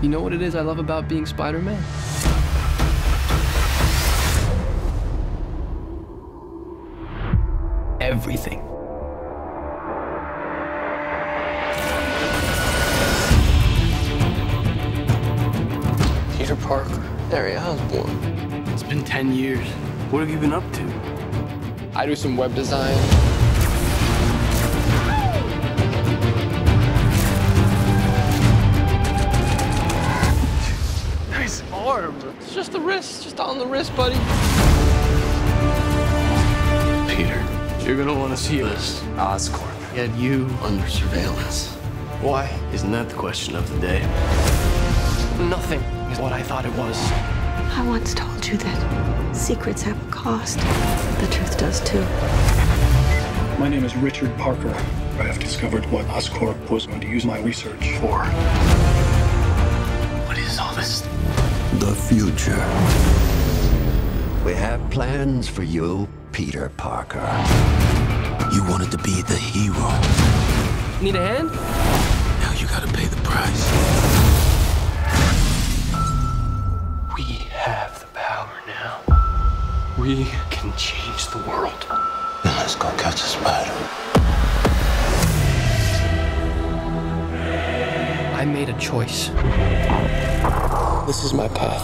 You know what it is I love about being Spider-Man? Everything. Peter Parker, Harry Osborn. It's been 10 years. What have you been up to? I do some web design. Nice arm. It's just the wrist, just on the wrist, buddy. Peter, you're gonna want to see this. Oscorp had you under surveillance. Why? Isn't that the question of the day? Nothing is what I thought it was. I once told you that secrets have a cost. The truth does too. My name is Richard Parker. I have discovered what Oscorp was going to use my research for. What is all this? The future. We have plans for you, Peter Parker. You wanted to be the hero. Need a hand? Now you gotta pay the price. We have the power now. We can change the world. Then let's go catch a spider. I made a choice. This is my path.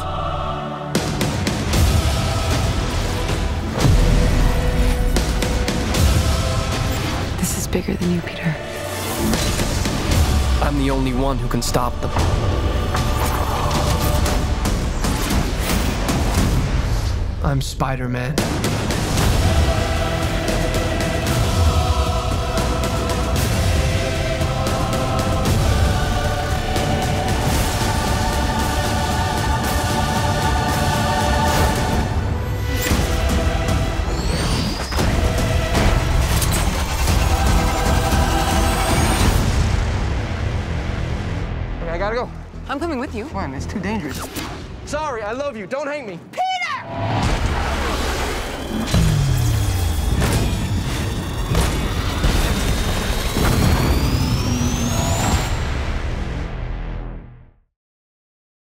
This is bigger than you, Peter. I'm the only one who can stop them. I'm Spider-Man. I gotta go. I'm coming with you. Come on, it's too dangerous. Sorry, I love you. Don't hate me. Peter!